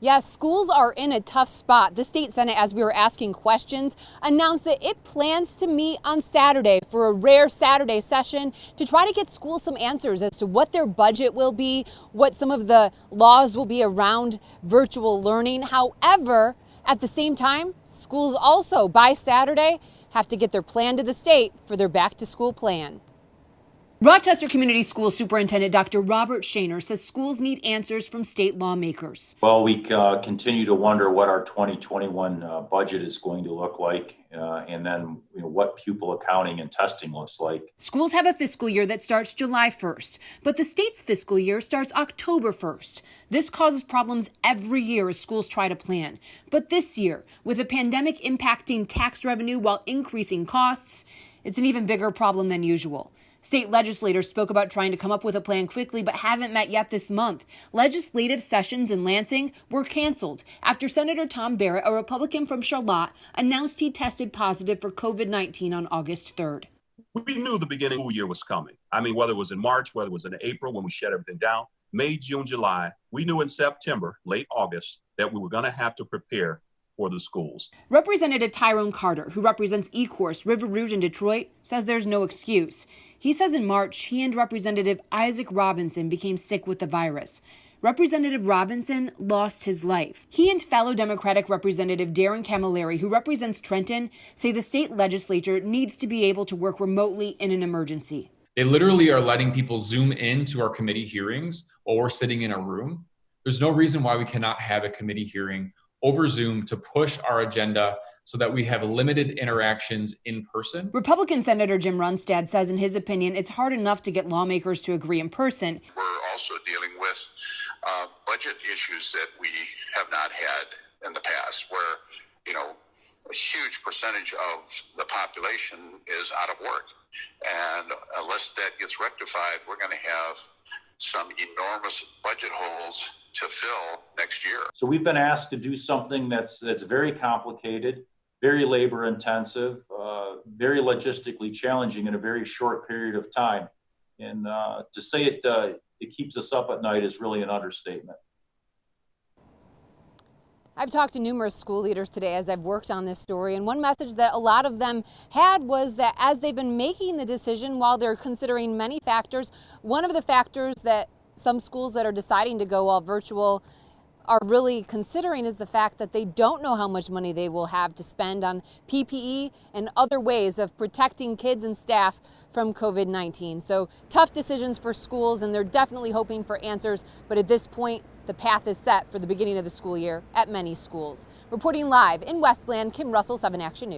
Yes, schools are in a tough spot. The state Senate, as we were asking questions, announced that it plans to meet on Saturday for a rare Saturday session to try to get schools some answers as to what their budget will be, what some of the laws will be around virtual learning. However, at the same time, schools also by Saturday have to get their plan to the state for their back to school plan. Rochester Community School Superintendent Dr. Robert Shaner says schools need answers from state lawmakers. Well, we continue to wonder what our 2021 budget is going to look like, and then what pupil accounting and testing looks like. Schools have a fiscal year that starts July 1st, but the state's fiscal year starts October 1st. This causes problems every year as schools try to plan. But this year, with a pandemic impacting tax revenue while increasing costs, it's an even bigger problem than usual. State legislators spoke about trying to come up with a plan quickly, but haven't met yet this month. Legislative sessions in Lansing were canceled after Senator Tom Barrett, a Republican from Charlotte, announced he tested positive for COVID-19 on August 3rd. We knew the beginning of the year was coming. I mean, whether it was in March, whether it was in April when we shut everything down, May, June, July, we knew in September, late August, that we were going to have to prepare for the schools. Representative TYRONE Carter, who represents Ecorse, River Rouge, and Detroit, says there's no excuse. He says in March, he and Representative Isaac Robinson became sick with the virus. Representative Robinson lost his life. He and fellow Democratic Representative Darren Camilleri, who represents Trenton, say the state legislature needs to be able to work remotely in an emergency. They literally are letting people Zoom into our committee hearings while we're sitting in a room. There's no reason why we cannot have a committee hearing over Zoom to push our agenda so that we have limited interactions in person. Republican Senator Jim Runstad says in his opinion, it's hard enough to get lawmakers to agree in person. We're also dealing with budget issues that we have not had in the past, where, a huge percentage of the population is out of work. And unless that gets rectified, we're going to have some enormous budget holes to fill next year. So we've been asked to do something that's very complicated, very labor intensive, very logistically challenging in a very short period of time. And to say it keeps us up at night is really an understatement. I've talked to numerous school leaders today as I've worked on this story, and one message that a lot of them had was that as they've been making the decision, while they're considering many factors, one of the factors that some schools that are deciding to go all virtual are really considering is the fact that they don't know how much money they will have to spend on PPE and other ways of protecting kids and staff from COVID-19. So tough decisions for schools, and they're definitely hoping for answers. But at this point, the path is set for the beginning of the school year at many schools. Reporting live in Westland, Kim Russell, 7 Action News.